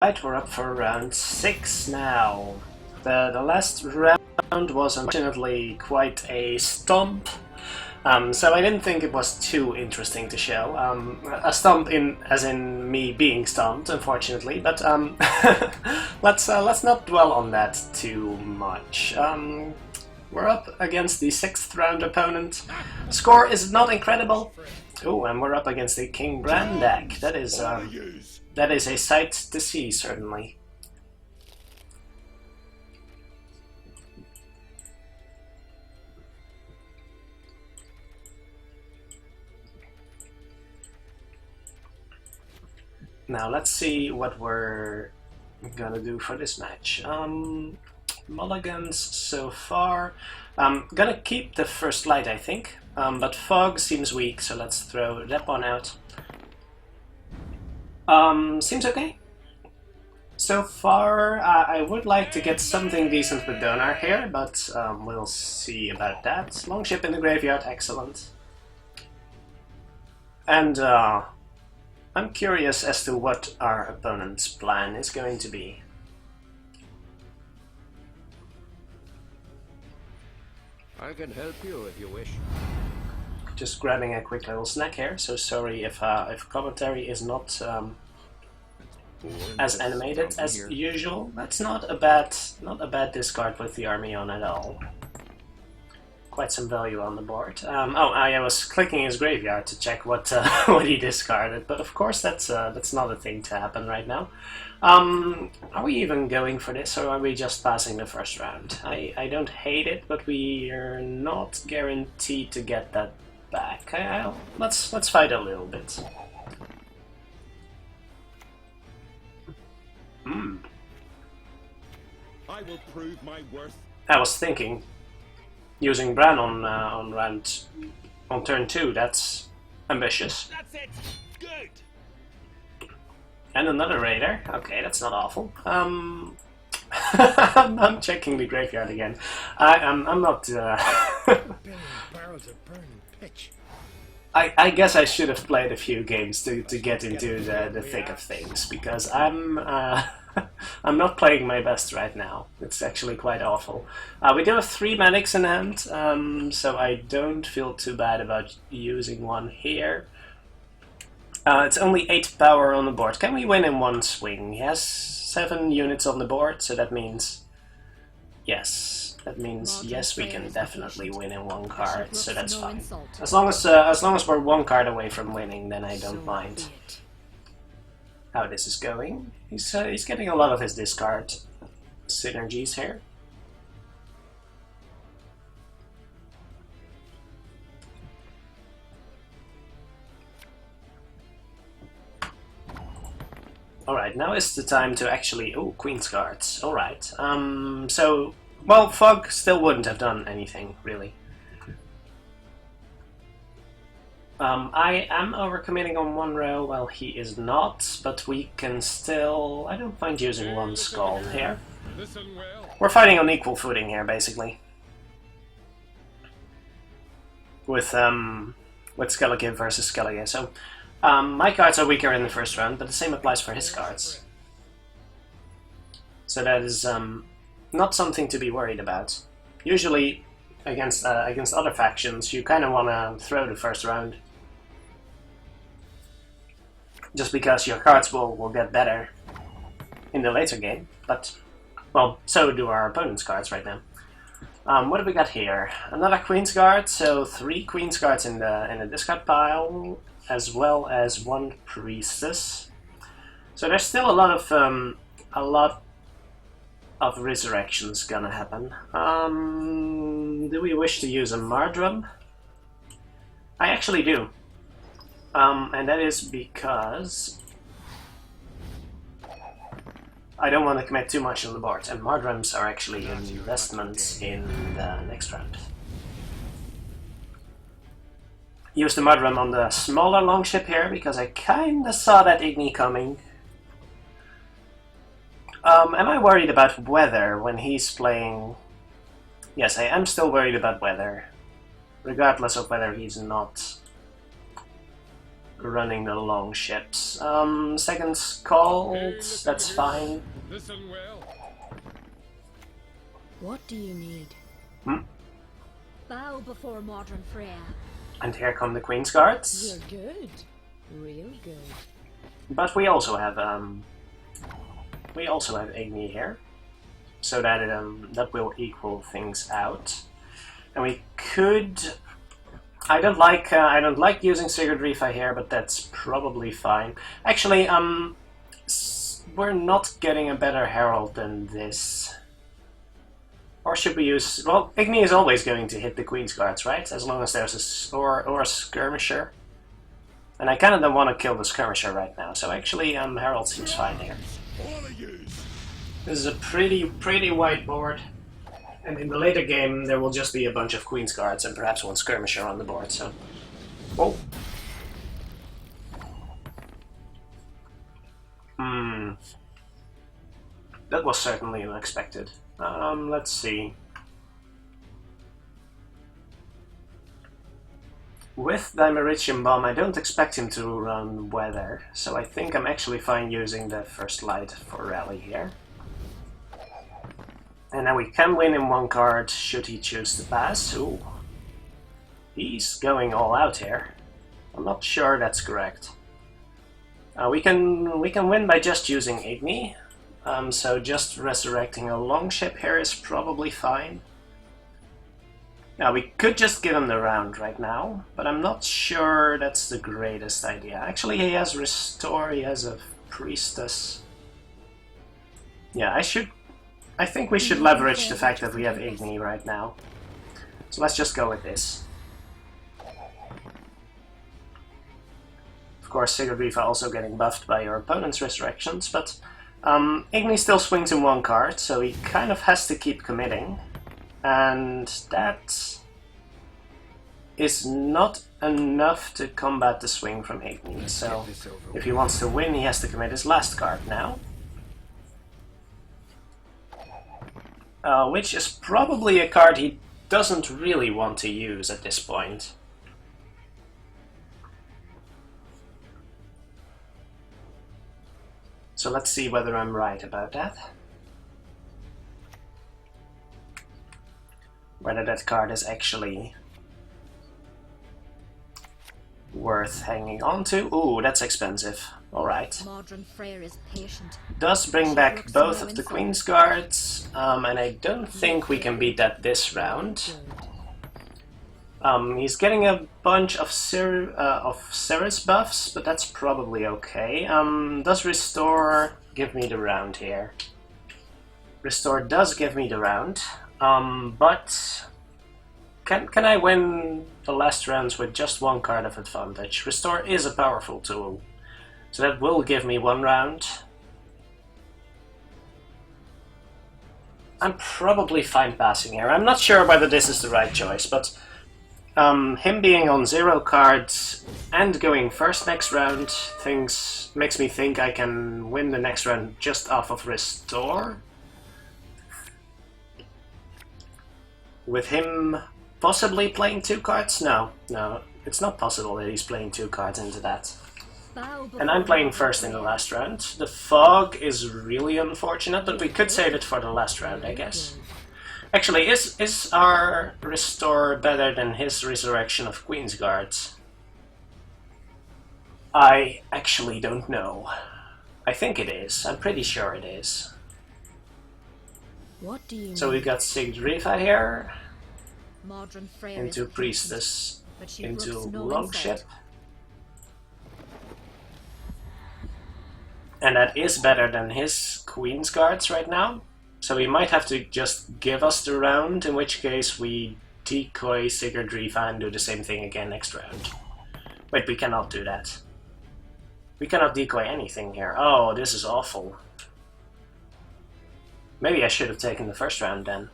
Right, we're up for round 6 now. The last round was unfortunately quite a stomp, so I didn't think it was too interesting to show. A stomp as in me being stomped, unfortunately, but let's not dwell on that too much. We're up against the 6th round opponent. Score is not incredible. Oh, and we're up against the King Bran deck. That is a sight to see, certainly. Now let's see what we're gonna do for this match. Mulligans so far. Gonna keep the first light, I think, but fog seems weak, so let's throw that one out. Seems okay. So far, I would like to get something decent with Donar here, but we'll see about that. Longship in the graveyard, excellent. And I'm curious as to what our opponent's plan is going to be. I can help you if you wish. Just grabbing a quick little snack here, so sorry if commentary is not as animated as usual. That's not a bad discard with the army on at all. Quite some value on the board. Oh, I was clicking his graveyard to check what what he discarded, but of course that's not a thing to happen right now. Are we even going for this, or are we just passing the first round? I don't hate it, but we are not guaranteed to get that back. Let's fight a little bit. I will prove my worth. I was thinking, using Bran on turn 2. That's ambitious. That's it. Good. And another raider. Okay, that's not awful. I'm checking the graveyard again. I'm not. Barrels of burning pitch. I guess I should have played a few games to get into the thick of things, because I'm not playing my best right now. It's actually quite awful. We do have 3 medics in hand, so I don't feel too bad about using one here. It's only 8 power on the board. Can we win in one swing? He has 7 units on the board, so that means yes. That means yes, we can definitely win in one card, so that's fine. As long as we're 1 card away from winning, then I don't mind how this is going. He's getting a lot of his discard synergies here. Alright, now is the time to actually... Oh, Queen's cards. Alright. So... Well, Fog still wouldn't have done anything, really. I am overcommitting on 1 row, well, he is not, but we can still... I don't mind using 1 Scald here. We're fighting on equal footing here, basically. With Skellige versus Skellige, so... my cards are weaker in the first round, but the same applies for his cards. So that is not something to be worried about. Usually, against other factions, you kind of want to throw the first round. Just because your cards will get better in the later game, but, well, so do our opponent's cards right now. What do we got here? Another Queen's Guard, so 3 Queen's Guards in the discard pile, as well as 1 Priestess. So there's still a lot of resurrections gonna happen. Do we wish to use a Mardrum? I actually do. And that is because I don't want to commit too much on the board, and Mardrums are actually investments in the next round. Use the Mardrum on the smaller longship here, because I kinda saw that Igni coming. Am I worried about weather when he's playing? Yes, I am still worried about weather, regardless of whether he's not running the long ships. Seconds called, that's fine. Listen well. What do you need? Hmm? Bow before modern Freya. And here come the Queen's Guards. You're good. Real good. But we also have Igni here, so that that will equal things out. And we could. I don't like using Sigurd Rifa here, but that's probably fine. Actually, we're not getting a better Harald than this. Or should we use... Well, Igni is always going to hit the Queen's Guards, right? As long as there's or a skirmisher. And I kind of don't want to kill the skirmisher right now, so actually Harald seems fine here. This is a pretty wide board. And in the later game there will just be a bunch of Queen's Guards and perhaps one skirmisher on the board, so... Whoa! That was certainly unexpected. Let's see. With Dimeritium Bomb, I don't expect him to run Weather, so I think I'm actually fine using the First Light for Rally here. And then we can win in one card, should he choose to pass. Ooh. He's going all out here. I'm not sure that's correct. We can win by just using Igni. So just resurrecting a longship here is probably fine. Now we could just give him the round right now, but I'm not sure that's the greatest idea. Actually, he has Restore, he has a Priestess. Yeah, I think we should leverage the fact that we have Igni right now. So let's just go with this. Of course, Sigurd Rifa also getting buffed by your opponent's resurrections, but Igni still swings in one card, so he kind of has to keep committing. And that is not enough to combat the swing from Igni, so if he wants to win, he has to commit his last card now. Which is probably a card he doesn't really want to use at this point. So let's see whether I'm right about that. Whether that card is actually worth hanging on to. Ooh, that's expensive. Alright. Modern Freya is patient. Does bring back both of the Queen's Guards, and I don't think we can beat that this round. He's getting a bunch of Ceres buffs, but that's probably okay. Does Restore give me the round here? Restore does give me the round, but can I win the last rounds with just one card of advantage? Restore is a powerful tool, so that will give me one round. I'm probably fine passing here. I'm not sure whether this is the right choice, but him being on 0 cards and going first next round makes me think I can win the next round just off of Restore. With him possibly playing 2 cards? No, it's not possible that he's playing 2 cards into that. And I'm playing first in the last round. The fog is really unfortunate, but we could save it for the last round, I guess. Actually, is our Restore better than his Resurrection of Queen's Guards? I actually don't know. I think it is. I'm pretty sure it is. What do you So we got Sigurd Rifa here, Modern Freya into is Priestess, patient, but she into brooks no Longship. insult. And that is better than his Queen's Guards right now. So he might have to just give us the round, in which case we decoy Sigurd Rifa and do the same thing again next round. Wait, we cannot do that. We cannot decoy anything here. Oh, this is awful. Maybe I should have taken the first round then.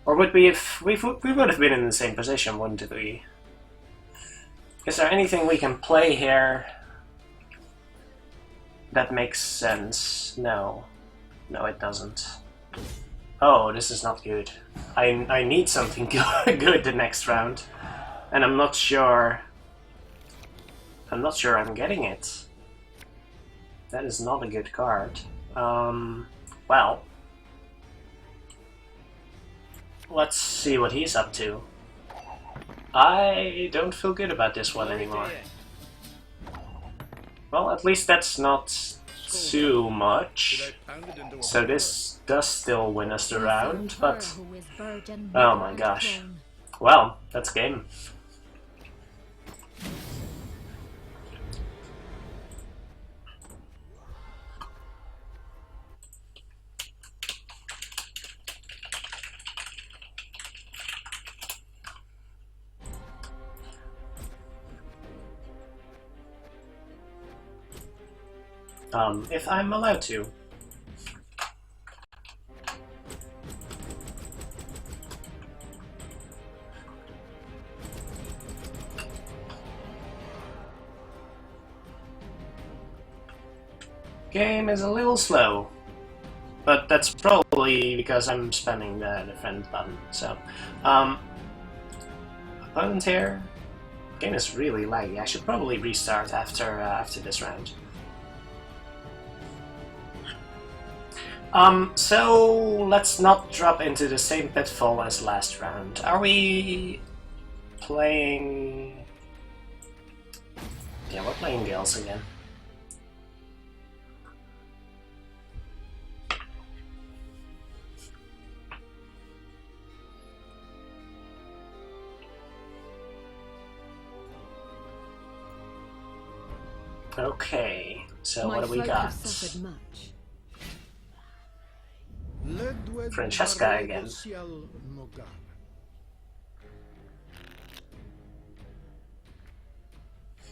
Or would we have... We would have been in the same position, wouldn't we? Is there anything we can play here that makes sense? No. No, it doesn't. Oh, this is not good. I need something good the next round. And I'm not sure I'm not sure I'm getting it. That is not a good card. Well, let's see what he's up to. I don't feel good about this one anymore. Well, at least that's not too much. So this does still win us the round, but... Oh my gosh. Well, that's game. If I'm allowed to. Game is a little slow, but that's probably because I'm spamming the friend button. So, opponent here. Game is really laggy. I should probably restart after this round. So let's not drop into the same pitfall as last round. Are we playing? Yeah, we're playing Gales again. Okay, so what do we got? Francesca again.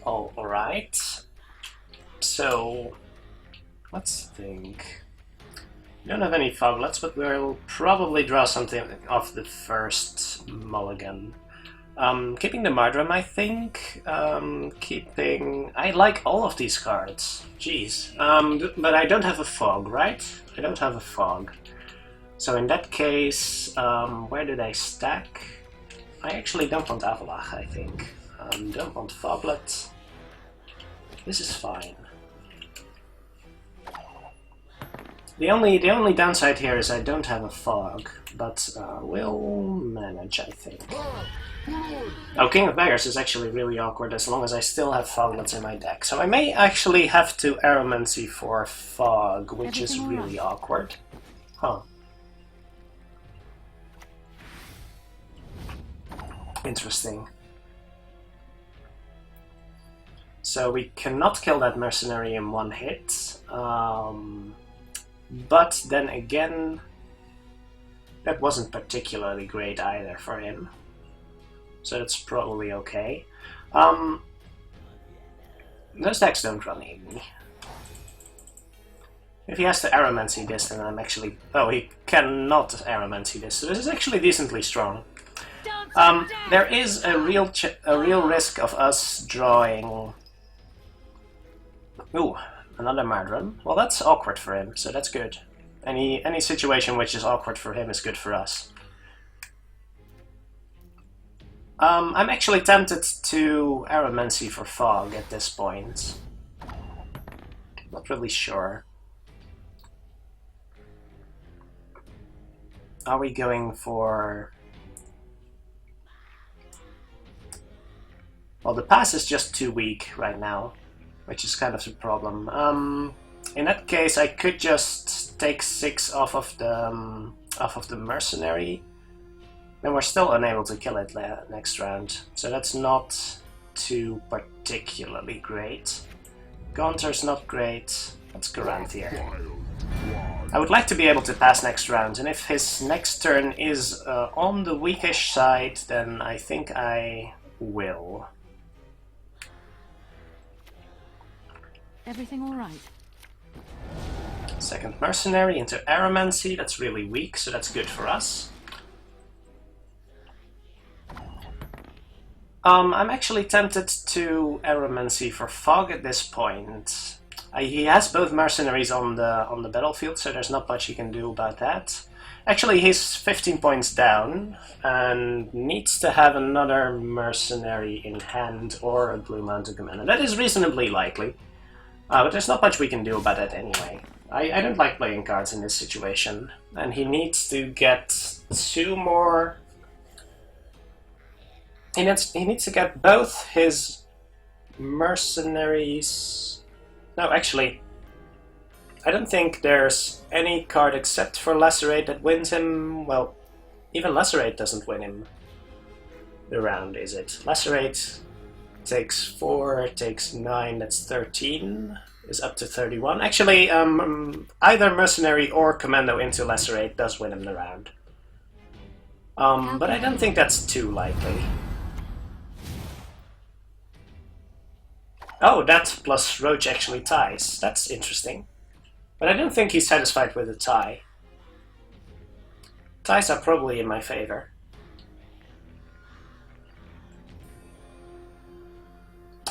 Oh, alright. So, let's think. We don't have any foglets, but we'll probably draw something off the first mulligan. Keeping the Mardram, I think. I like all of these cards. Jeez. But I don't have a fog, right? I don't have a fog. So in that case, where did I stack? I actually don't want Avalach, I think. Don't want Foglet. This is fine. The only downside here is I don't have a fog, but we'll manage, I think. Oh, King of Beggars is actually really awkward as long as I still have Foglets in my deck. So I may actually have to Aromancy for Fog, which is really awkward. Huh. Interesting. So we cannot kill that mercenary in one hit. But then again, that wasn't particularly great either for him. So that's probably okay. Those decks don't run evenly. If he has to Aromancy this, then I'm actually... Oh, he cannot Aromancy this, so this is actually decently strong. There is a real risk of us drawing... Ooh, another Mardram. Well, that's awkward for him, so that's good. Any situation which is awkward for him is good for us. I'm actually tempted to Aromancy for Fog at this point. Not really sure. Are we going for... Well, the pass is just too weak right now, which is kind of the problem. In that case, I could just take 6 off of the mercenary. Then we're still unable to kill it next round, so that's not too particularly great. Gaunter's not great. Let's Garant here. I would like to be able to pass next round, and if his next turn is on the weakish side, then I think I will. Everything all right? Second mercenary into Aromancy. That's really weak, so that's good for us. I'm actually tempted to Aromancy for Fog at this point. He has both mercenaries on the battlefield, so there's not much he can do about that. Actually, he's 15 points down and needs to have another mercenary in hand or a blue mounted commander. That is reasonably likely, but there's not much we can do about that anyway. I don't like playing cards in this situation, and he needs to get 2 more. He needs to get both his mercenaries. No, actually, I don't think there's any card except for Lacerate that wins him. Well, even Lacerate doesn't win him the round, is it? Lacerate takes 4, takes 9, that's 13, is up to 31. Actually, either Mercenary or Commando into Lacerate does win him the round. But I don't think that's too likely. Oh, that plus Roach actually ties. That's interesting. But I don't think he's satisfied with a tie. Ties are probably in my favor.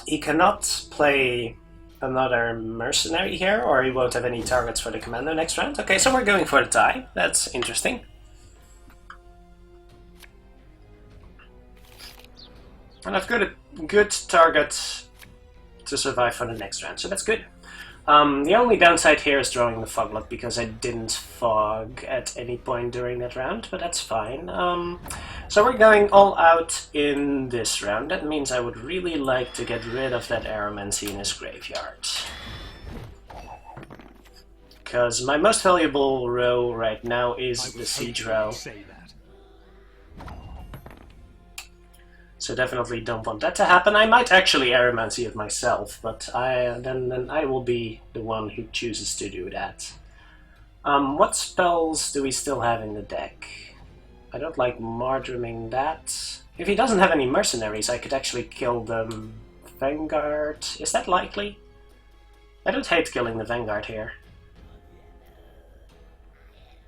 He cannot play another mercenary here, or he won't have any targets for the commander next round. Okay, so we're going for the tie. That's interesting. And I've got a good target to survive for the next round, so that's good. The only downside here is drawing the Foglet, because I didn't fog at any point during that round, but that's fine. So we're going all out in this round. That means I would really like to get rid of that Aromancy in his graveyard. Because my most valuable row right now is the Siege row. So definitely don't want that to happen. I might actually Aromancy it myself, but then I will be the one who chooses to do that. What spells do we still have in the deck? I don't like Marjoraming that. If he doesn't have any mercenaries, I could actually kill the Vanguard. Is that likely? I don't hate killing the Vanguard here.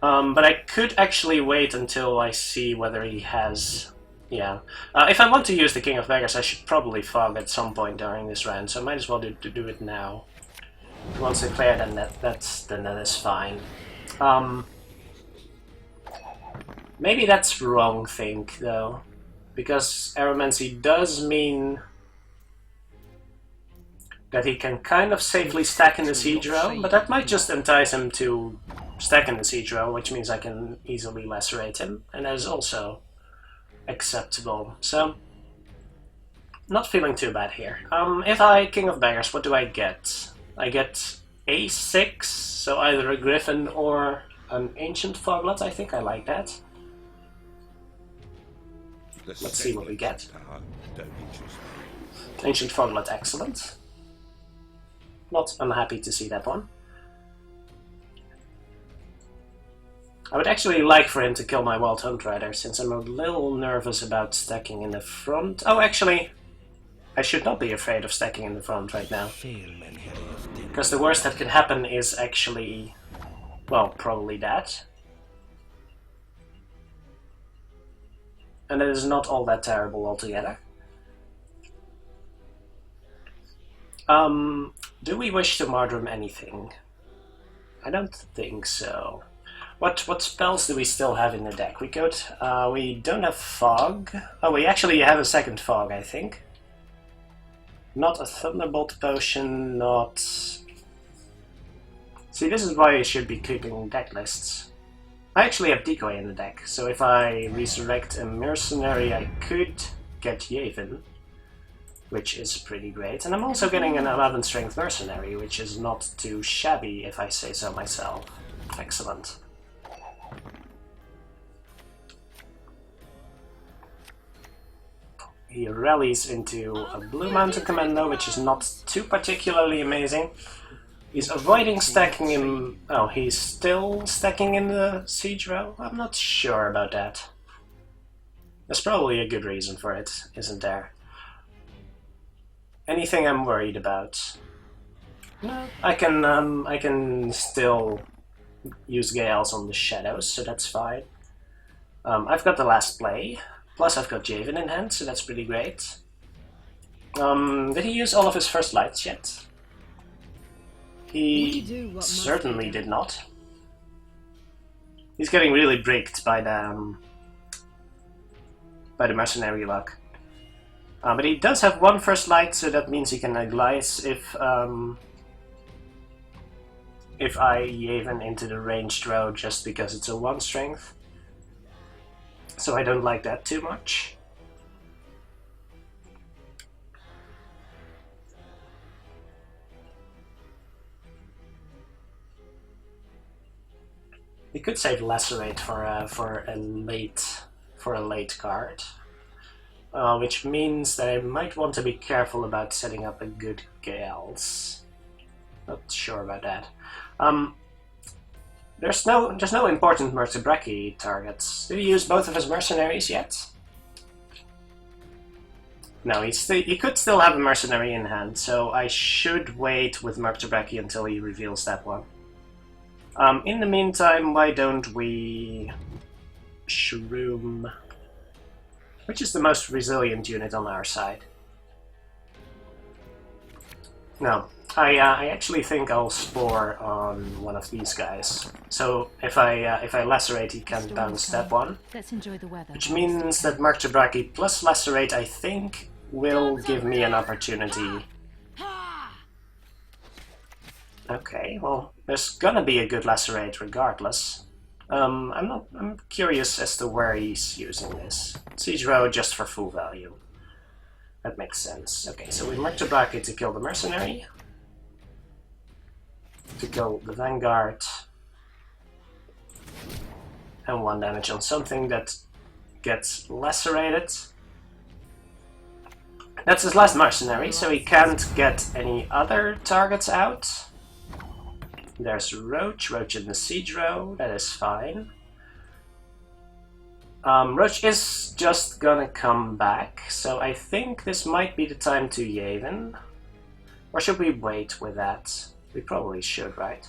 But I could actually wait until I see whether he has... Yeah. If I want to use the King of Beggars, I should probably fog at some point during this round, so I might as well do it now. Once I clear, then that is fine. Maybe that's wrong think, though, because Aromancy does mean that he can kind of safely stack in the Siege row, but that might just entice him to stack in the Siege row, which means I can easily lacerate him, and that is also acceptable. So, not feeling too bad here. If I King of Beggars, what do I get? I get A6, so either a Griffin or an Ancient Foglet. I think I like that. Let's see what we get. Ancient Foglet, excellent. Not unhappy to see that one. I would actually like for him to kill my Wild Hunt Rider, since I'm a little nervous about stacking in the front. Oh, actually, I should not be afraid of stacking in the front right now. Because the worst that can happen is actually, well, probably that. And it is not all that terrible altogether. Do we wish to Marjoram anything? I don't think so. What spells do we still have in the deck? We don't have Fog. Oh, we actually have a second Fog, I think. Not a Thunderbolt Potion, not... See, this is why you should be keeping deck lists. I actually have Decoy in the deck, so if I resurrect a Mercenary, I could get Yavin, which is pretty great. And I'm also getting an 11 Strength Mercenary, which is not too shabby, if I say so myself. Excellent. He rallies into a Blue Mountain Commando, which is not too particularly amazing. He's avoiding stacking him... Oh, he's still stacking in the Siege row? I'm not sure about that. There's probably a good reason for it, isn't there? Anything I'm worried about? No, I can still use Gales on the Shadows, so that's fine. I've got the last play. Plus I've got Javen in hand, so that's pretty great. Did he use all of his first lights yet? He do what must be certainly done. did not. He's getting really bricked by the mercenary luck. But he does have one first light, so that means he can Aglaïs if I Yavin into the ranged row just because it's a 1 strength. So I don't like that too much. He could save Lacerate for a late card, which means that I might want to be careful about setting up a good Gales. Not sure about that. There's no important Mertebreki targets. Did he use both of his mercenaries yet? No, he could still have a mercenary in hand, so I should wait with Mertebreki until he reveals that one. In the meantime, why don't we Shroom, which is the most resilient unit on our side? No, I actually think I'll Spore on one of these guys. So if I Lacerate, he can bounce that one, Let's enjoy the weather. which means that Mertebreki plus Lacerate, I think, will give me an opportunity. Okay, well, there's gonna be a good Lacerate regardless. I'm curious as to where he's using this. Siege Row just for full value. That makes sense. Okay, so we Mertebreki to kill the mercenary, to kill the Vanguard, and 1 damage on something that gets lacerated. That's his last mercenary, so he can't get any other targets out. There's Roach in the Siege Row, that is fine. Roach is just gonna come back, so I think this might be the time to Yavin. Or should we wait with that? We probably should, right?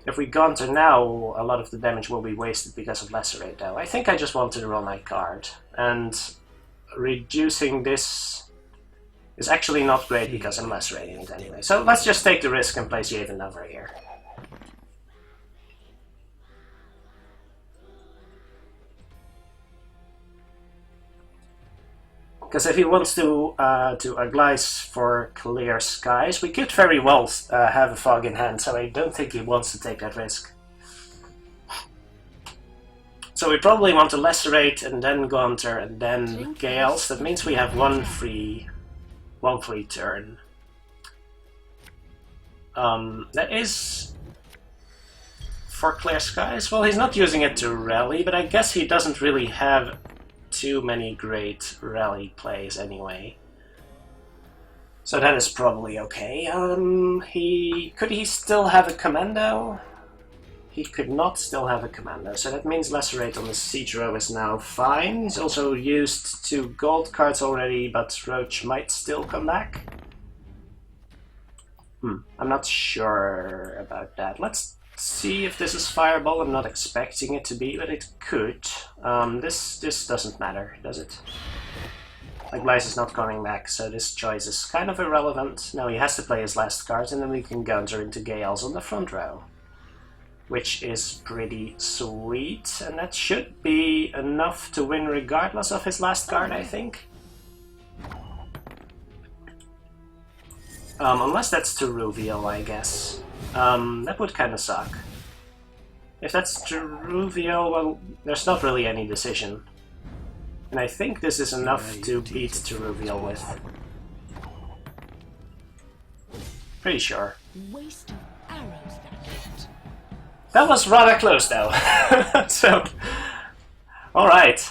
If we Gaunter now, a lot of the damage will be wasted because of Lacerate though. I think I just want to roll my card, and reducing this is actually not great because I'm lacerating it anyway. So let's just take the risk and place Yavin over here. Because if he wants to Aglaïs for clear skies, we could very well have a fog in hand, so I don't think he wants to take that risk. So we probably want to Lacerate and then Gaunter and then Gales. That means we have one free turn. That is for clear skies. Well, he's not using it to rally, but I guess he doesn't really have too many great rally plays anyway. So that is probably okay. Could he still have a commando? He could not still have a commando, so that means Lacerate on the Siege Row is now fine. He's also used 2 gold cards already, but Roach might still come back. I'm not sure about that. Let's see if this is Fireball. I'm not expecting it to be, but it could. This doesn't matter, does it? Aglaïs is not coming back, so this choice is kind of irrelevant. Now he has to play his last card, and then we can Gaunter into Gales on the front row, which is pretty sweet, and that should be enough to win regardless of his last card, I think. Unless that's to reveal, I guess. That would kind of suck. If that's to reveal, well, there's not really any decision. And I think this is enough to beat to reveal with. Pretty sure. Waste of arrows that hit. That was rather close though. So, alright.